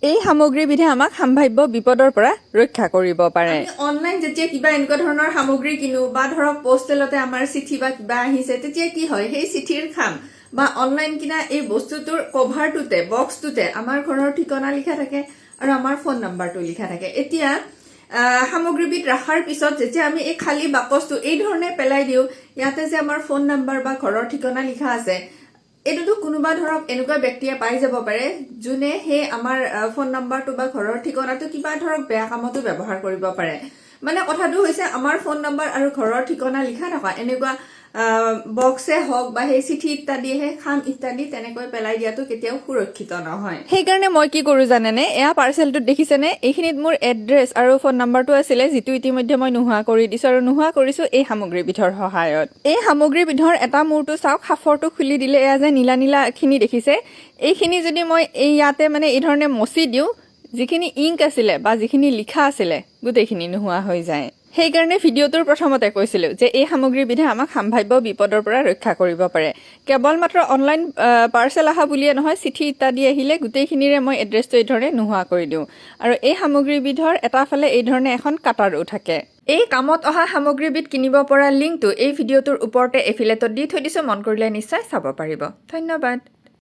এই সামগ্ৰীবিধে আমাক সম্ভাৱ্য বিপদৰ পৰা ৰক্ষা কৰিব পাৰে। অনলাইন যেতিয়া কিবা এনেকুৱা ধৰণৰ সামগ্ৰী কিনো বা ধৰক পোষ্টেলতে আমাৰ চিঠি বা কিবা আহিছে, তেতিয়া কি হয়, সেই চিঠিৰ খাম বা অনলাইন কিনা এই বস্তুটোৰ কভাৰটোতে বক্সটোতে আমাৰ ঘৰৰ ঠিকনা লিখা থাকে আৰু আমাৰ ফোন নাম্বাৰটো লিখা থাকে। এতিয়া সামগ্ৰীবিধ ৰখাৰ পিছত যেতিয়া আমি এই খালী বাকচটো এই ধৰণে পেলাই দিওঁ, ইয়াতে যে আমাৰ ফোন নাম্বাৰ বা ঘৰৰ ঠিকনা লিখা আছে, এইটোতো কোনোবা ধৰক এনেকুৱা ব্যক্তিয়ে পাই যাব পাৰে যোনে সেই আমাৰ ফোন নাম্বাৰটো বা ঘৰৰ ঠিকনাটো কিবা ধৰক বেয়া কামতো ব্যৱহাৰ কৰিব পাৰে। মানে কথাটো হৈছে আমাৰ ফোন নাম্বাৰ আৰু ঘৰৰ ঠিকনা লিখা থকা এনেকুৱা বক্সে হওক বা সেই চিঠি ইত্যাদি সেই খাম ইত্যাদি তেনেকৈ পেলাই দিয়াটো কেতিয়াও সুৰক্ষিত নহয়। সেইকাৰণে মই কি কৰো জানেনে, এয়া পাৰ্চেলটোত দেখিছেনে, এইখিনিত মোৰ এড্ৰেছ আৰু ফোন নাম্বাৰটো আছিলে, যিটো ইতিমধ্যে মই নোহোৱা কৰি দিছো আৰু নোহোৱা কৰিছো এই সামগ্ৰীবিধৰ সহায়ত। এই সামগ্ৰীবিধৰ এটা মূৰটো চাওক, সাফৰটো খুলি দিলে এয়া যে নীলা নীলা খিনি দেখিছে, এইখিনি যদি মই এই ইয়াতে মানে এই ধৰণে মচি দিওঁ, যিখিনি ইংক আছিলে বা যিখিনি লিখা আছিলে গোটেইখিনি নোহোৱা হৈ যায়। সেইকাৰণে ভিডিঅ'টোৰ প্ৰথমতে কৈছিলোঁ যে এই সামগ্ৰীবিধে আমাক সম্ভাৱ্য বিপদৰ পৰা ৰক্ষা কৰিব পাৰে। কেৱল মাত্ৰ অনলাইন পাৰ্চেল অহা বুলিয়ে নহয়, চিঠি ইত্যাদি আহিলে গোটেইখিনিৰে মই এড্ৰেছটো এই ধৰণে নোহোৱা কৰি দিওঁ। আৰু এই সামগ্ৰীবিধৰ এটা ফালে এই ধৰণে এখন কাটাৰো থাকে। এই কামত অহা সামগ্ৰীবিধ কিনিব পৰা লিংকটো এই ভিডিঅ'টোৰ ওপৰতে এফিলেটত দি থৈ দিছোঁ, মন কৰিলে নিশ্চয় চাব পাৰিব। ধন্যবাদ।